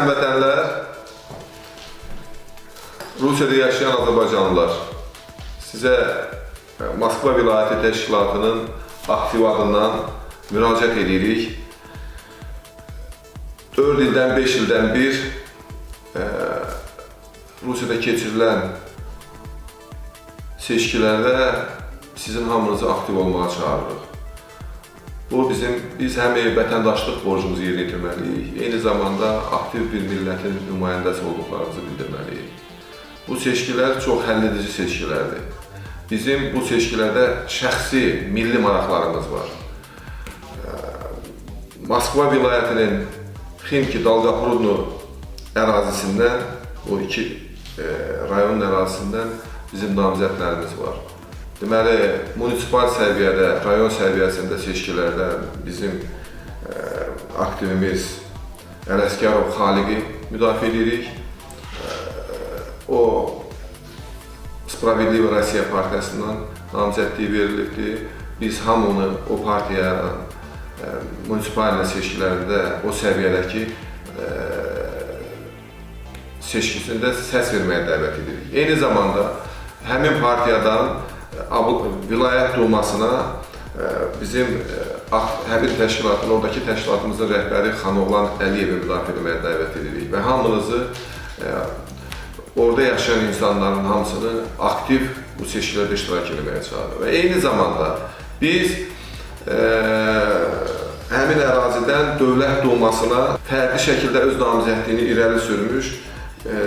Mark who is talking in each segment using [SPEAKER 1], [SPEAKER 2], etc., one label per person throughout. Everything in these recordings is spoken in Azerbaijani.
[SPEAKER 1] həmvətənlər, Rusiyada yaşayan Azərbaycanlılar, sizə Moskva Vilayəti Təşkilatının aktiv adından müraciət edirik. 4 ildən 5 ildən bir Rusiyada keçirilən seçkilərdə sizin hamınızı aktiv olmağa çağırırıq. Biz həm vətəndaşlıq borcumuzu yerinə yetirməliyik, eyni zamanda aktiv bir millətin nümayəndəsi olduqlarımızı bildirməliyik. Bu seçkilər çox həlledici seçkilərdir. Bizim bu seçkilərdə şəxsi, milli maraqlarımız var. Moskva vilayətinin Ximki Dalqaprudno ərazisindən, o iki rayonun ərazisindən bizim namizədlərimiz var. Deməli, munisipal səviyyədə, rayon səviyyəsində seçkilərdə bizim aktivimiz Ələsgərov Xaliqi müdafiə edirik. O, Spravedliv Rusiya partiyasından namizədliyi verilibdir. Biz hamını o partiyaya munisipal seçkilərində, o səviyyədəki seçkisində səs verməyə dəvət edirik. Eyni zamanda həmin partiyadan vilayət dumasına bizim həmin təşkilatın, oradakı təşkilatımızın rəhbəri Xanovlan Əliyevi müdafiə etməyə dəvət edirik və hamınızı, orada yaşayan insanların hamısını aktiv bu seçkilərdə iştirak etməyə çağırır. Və eyni zamanda biz həmin ərazidən dövlət dumasına fərqli şəkildə öz namizədliyini irəli sürmüş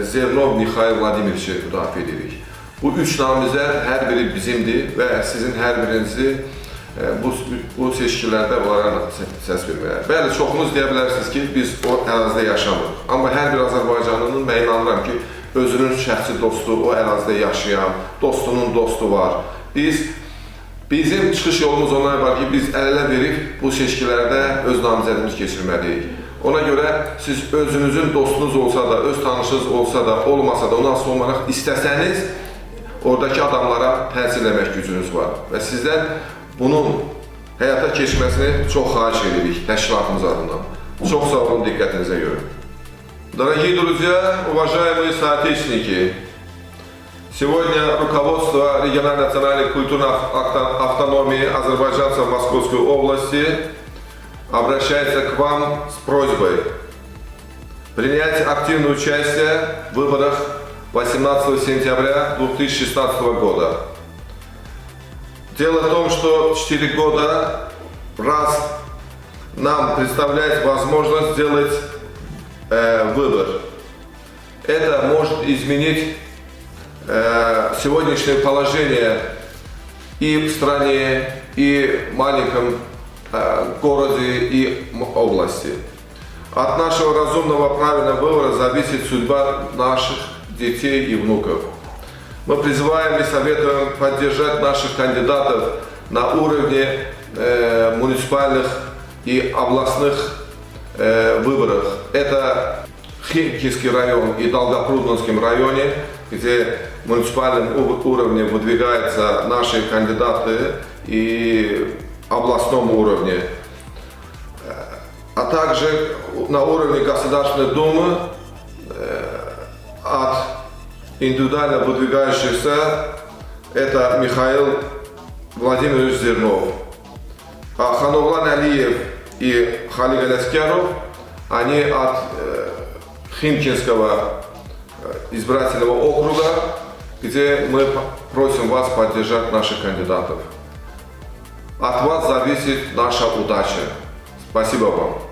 [SPEAKER 1] Zernov Mikhail Vladimirovичi müdafiə edirik. Bu üç namizəd hər biri bizimdir və sizin hər birinizi bu seçkilərdə onlara səs verməyə. Bəli, çoxunuz deyə bilərsiniz ki, biz o ərazidə yaşamırıq. Amma hər bir Azərbaycanlının mən inanıram ki, özünün şəxsi dostu, o ərazidə yaşayan, dostunun dostu var. Bizim çıxış yolumuz onlara var ki, biz əl-ələ verib bu seçkilərdə öz namizədimizi keçirməliyik. Ona görə siz özünüzün dostunuz olsa da, öz tanışınız olsa da, olmasa da, ona asılı olmaraq istəsəniz, oradakı adamlara təsir etmək gücünüz var və sizdən bunun həyata keçməsini çox xahiş edirik təşkilatımız adından. Çok sağ olun diqqətinizə görə. Дорогие друзья, уважаемые соотечественники, сегодня руководство региональной национальной культурной автономии азербайджанцев Московской области обращается к вам с просьбой принять активное участие в выборах 18 сентября 2016 года. Дело в том, что 4 года раз нам представляет возможность сделать выбор. Это может изменить сегодняшнее положение и в стране, и в маленьком городе, и области. От нашего разумного правильного выбора зависит судьба наших детей и внуков. Мы призываем и советуем поддержать наших кандидатов на уровне муниципальных и областных выборах. Это Химкинский район и Долгопруднонском районе, где в муниципальном уровне выдвигаются наши кандидаты и областном уровне. А также на уровне Государственной Думы от индивидуально выдвигающихся это Михаил Владимирович Зернов. А Хановлан Алиев и Халик Ələsgərov, они от Химкинского избирательного округа, где мы просим вас поддержать наших кандидатов. От вас зависит наша удача. Спасибо вам.